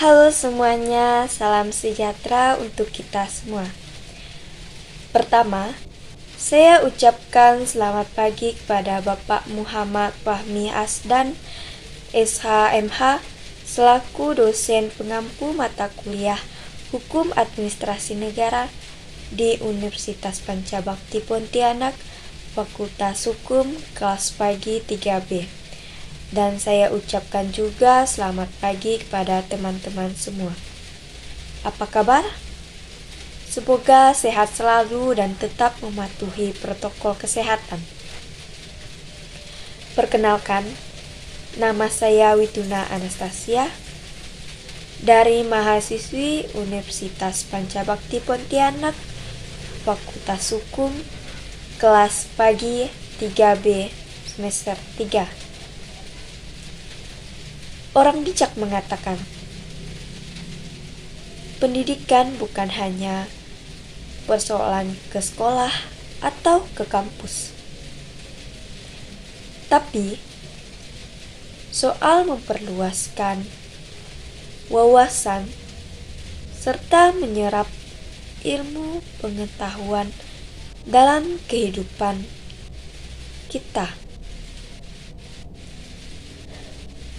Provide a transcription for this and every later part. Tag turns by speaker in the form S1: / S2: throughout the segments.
S1: Halo semuanya, salam sejahtera untuk kita semua. Pertama, saya ucapkan selamat pagi kepada Bapak Muhammad Fahmi Asdan, SHMH, selaku dosen pengampu mata kuliah Hukum Administrasi Negara di Universitas Pancabakti Pontianak, Fakultas Hukum, kelas pagi 3B. Dan saya ucapkan juga selamat pagi kepada teman-teman semua. Apa kabar? Semoga sehat selalu dan tetap mematuhi protokol kesehatan. Perkenalkan, nama saya Wituna Anastasia dari mahasiswi Universitas Pancabakti Pontianak, Fakultas Hukum, kelas pagi 3B semester 3. Orang bijak mengatakan, pendidikan bukan hanya persoalan ke sekolah atau ke kampus, tapi soal memperluaskan wawasan serta menyerap ilmu pengetahuan dalam kehidupan kita.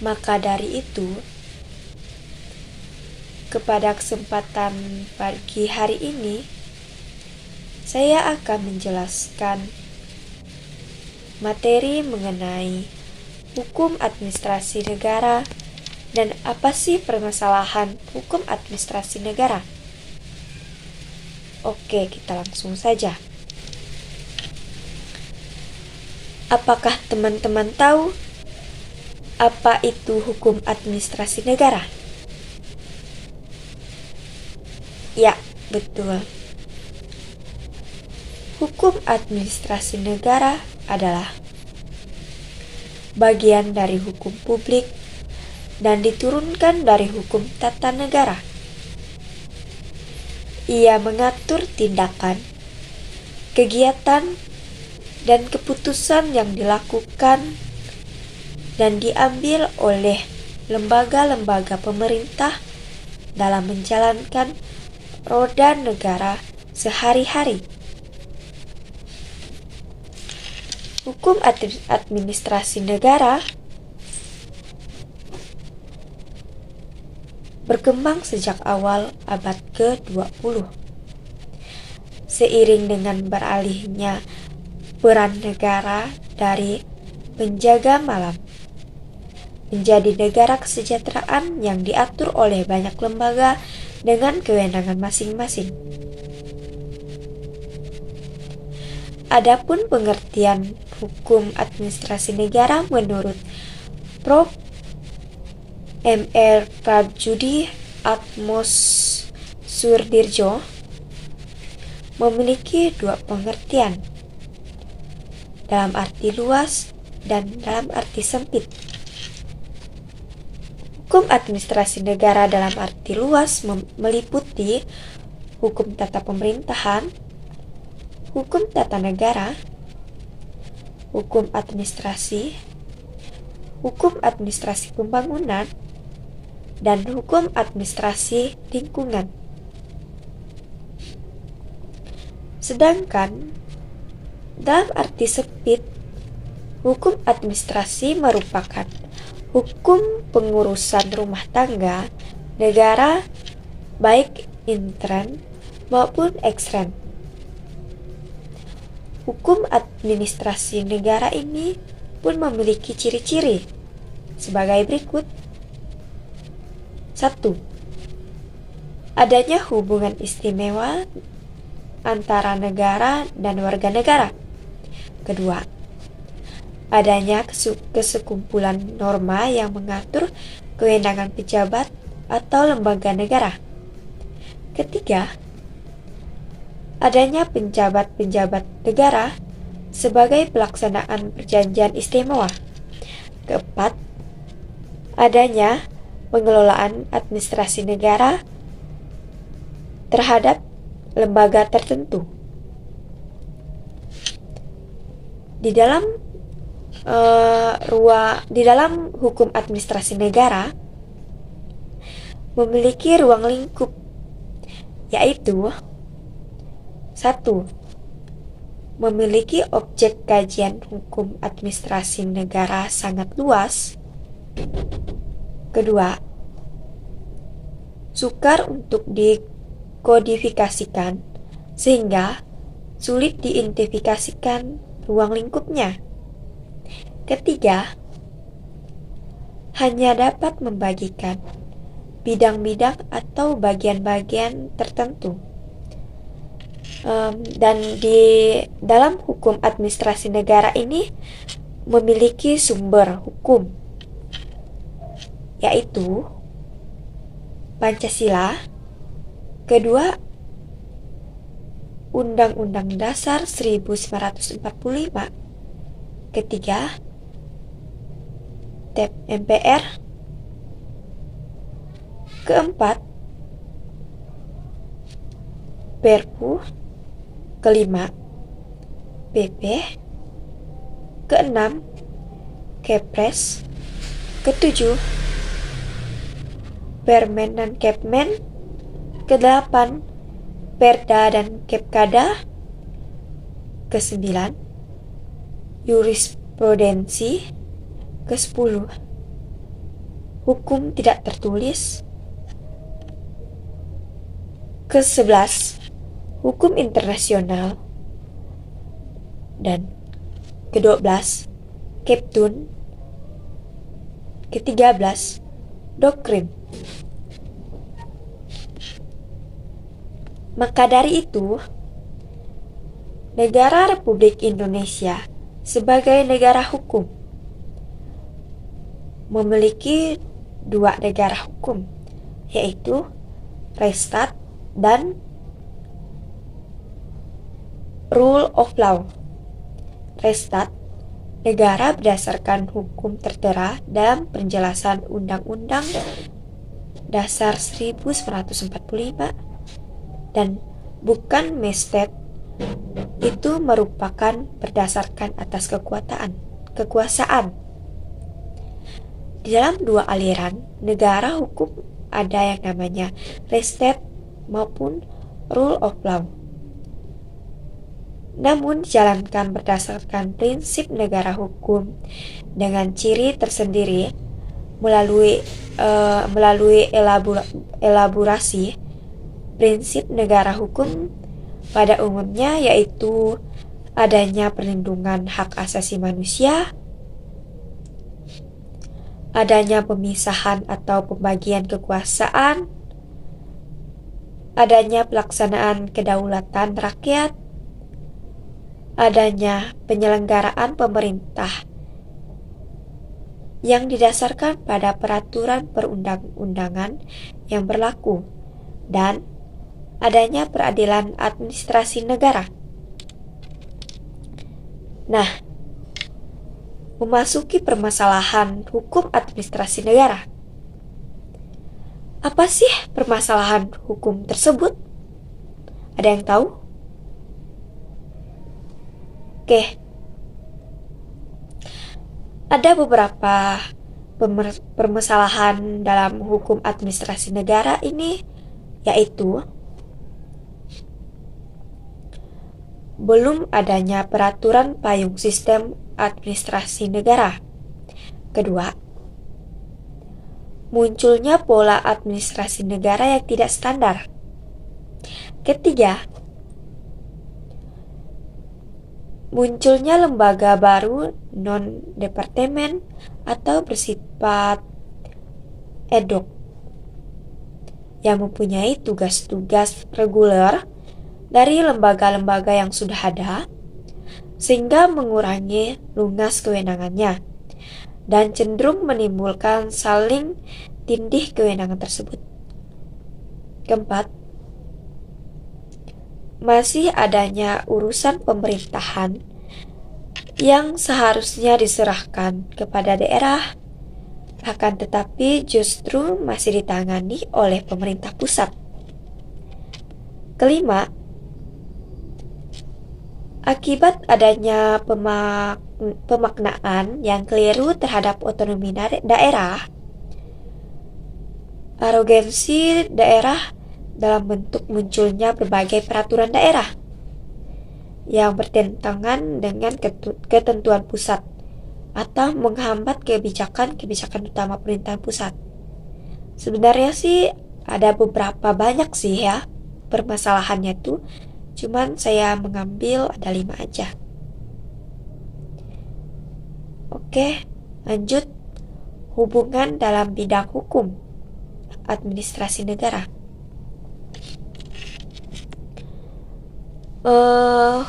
S1: Maka dari itu, kepada kesempatan pagi hari ini, saya akan menjelaskan materi mengenai hukum administrasi negara dan apa sih permasalahan hukum administrasi negara. Oke, kita langsung saja. Apakah teman-teman tahu apa itu hukum administrasi negara? Ya, betul. Hukum administrasi negara adalah bagian dari hukum publik dan diturunkan dari hukum tata negara. Ia mengatur tindakan, kegiatan, dan keputusan yang dilakukan dan diambil oleh lembaga-lembaga pemerintah dalam menjalankan roda negara sehari-hari. Hukum administrasi negara berkembang sejak awal abad ke-20. Seiring dengan beralihnya peran negara dari penjaga malam menjadi negara kesejahteraan yang diatur oleh banyak lembaga dengan kewenangan masing-masing. Adapun pengertian hukum administrasi negara menurut Prof. Mr. Prabjudi Atmos Surdirjo memiliki dua pengertian, dalam arti luas dan dalam arti sempit. Hukum administrasi negara dalam arti luas meliputi hukum tata pemerintahan, hukum tata negara, hukum administrasi pembangunan, dan hukum administrasi lingkungan. Sedangkan dalam arti sempit, hukum administrasi merupakan hukum pengurusan rumah tangga negara baik intern maupun ekstern. Hukum administrasi negara ini pun memiliki ciri-ciri sebagai berikut. 1. Adanya hubungan istimewa antara negara dan warga negara. Kedua, adanya kesekumpulan norma yang mengatur kewenangan pejabat atau lembaga negara. Ketiga, adanya penjabat-penjabat negara sebagai pelaksanaan perjanjian istimewa. Keempat, adanya pengelolaan administrasi negara terhadap lembaga tertentu. Di dalam hukum administrasi negara memiliki ruang lingkup, yaitu 1. Memiliki objek kajian hukum administrasi negara sangat luas. Kedua, sukar untuk dikodifikasikan sehingga sulit diidentifikasikan ruang lingkupnya. Ketiga, hanya dapat membagikan bidang-bidang atau bagian-bagian tertentu. Dan di dalam hukum administrasi negara ini memiliki sumber hukum, yaitu Pancasila, kedua Undang-Undang Dasar 1945, ketiga TEP MPR, keempat Perpu, kelima PP, keenam Kepres, ketujuh Permen dan Kepmen, kedelapan Perda dan Kepkada, kesembilan Jurisprudensi, kesepuluh Hukum tidak tertulis, ke-11 Hukum internasional, dan ke-12 Keptun, ke-13 Doktrin. Maka dari itu, negara Republik Indonesia sebagai negara hukum memiliki dua negara hukum, yaitu Restat dan Rule of Law. Restat, negara berdasarkan hukum tertera dalam penjelasan Undang-Undang Dasar 1945, dan bukan Mestet, itu merupakan berdasarkan atas kekuasaan. Di dalam dua aliran negara hukum ada yang namanya Restat maupun Rule of Law. Namun dijalankan berdasarkan prinsip negara hukum dengan ciri tersendiri melalui elaborasi prinsip negara hukum pada umumnya, yaitu adanya perlindungan hak asasi manusia, adanya pemisahan atau pembagian kekuasaan, adanya pelaksanaan kedaulatan rakyat, adanya penyelenggaraan pemerintah yang didasarkan pada peraturan perundang-undangan yang berlaku, dan adanya peradilan administrasi negara. Nah, memasuki permasalahan hukum administrasi negara. Apa sih permasalahan hukum tersebut? Ada yang tahu? Oke. Ada beberapa permasalahan dalam hukum administrasi negara ini, yaitu belum adanya peraturan payung sistem administrasi negara. Kedua, munculnya pola administrasi negara yang tidak standar. Ketiga, munculnya lembaga baru non-departemen atau bersifat ad hoc yang mempunyai tugas-tugas reguler dari lembaga-lembaga yang sudah ada, sehingga mengurangi luas kewenangannya dan cenderung menimbulkan saling tindih kewenangan tersebut. Keempat, masih adanya urusan pemerintahan yang seharusnya diserahkan kepada daerah, akan tetapi justru masih ditangani oleh pemerintah pusat. Kelima, akibat adanya pemaknaan yang keliru terhadap otonomi daerah, Arogansi daerah dalam bentuk munculnya berbagai peraturan daerah yang bertentangan dengan ketentuan pusat atau menghambat kebijakan-kebijakan utama pemerintahan pusat. Sebenarnya sih ada beberapa banyak sih ya permasalahannya tuh, cuman saya mengambil ada 5 aja. Oke, lanjut. Hubungan dalam bidang hukum administrasi negara.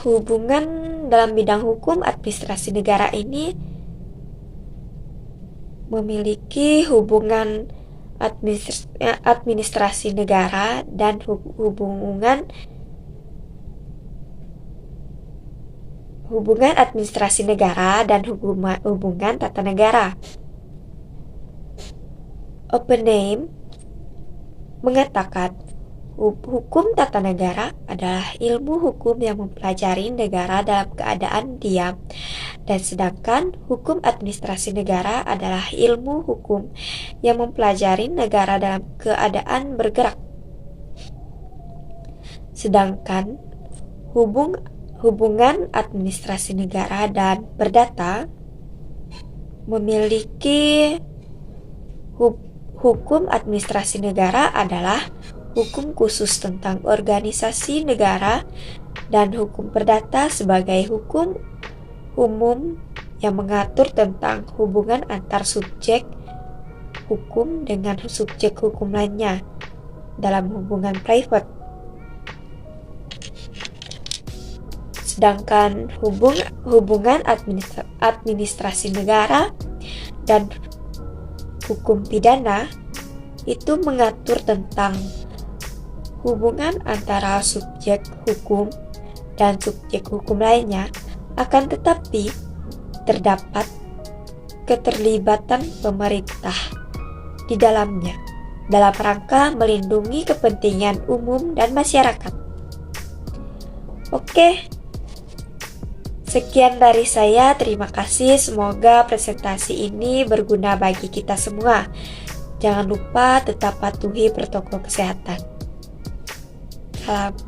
S1: Hubungan dalam bidang hukum administrasi negara ini memiliki hubungan administrasi negara dan hubungan administrasi negara dan hubungan tata negara. Open Name mengatakan hukum tata negara adalah ilmu hukum yang mempelajari negara dalam keadaan diam, dan sedangkan hukum administrasi negara adalah ilmu hukum yang mempelajari negara dalam keadaan bergerak. Sedangkan hubungan administrasi negara dan berdata memiliki hukum administrasi negara adalah hukum khusus tentang organisasi negara, dan hukum perdata sebagai hukum umum yang mengatur tentang hubungan antar subjek hukum dengan subjek hukum lainnya dalam hubungan private. Sedangkan hubungan administrasi negara dan hukum pidana itu mengatur tentang hubungan antara subjek hukum dan subjek hukum lainnya, akan tetapi terdapat keterlibatan pemerintah di dalamnya dalam rangka melindungi kepentingan umum dan masyarakat. Oke, sekian dari saya. Terima kasih. Semoga presentasi ini berguna bagi kita semua. Jangan lupa tetap patuhi protokol kesehatan. Salam.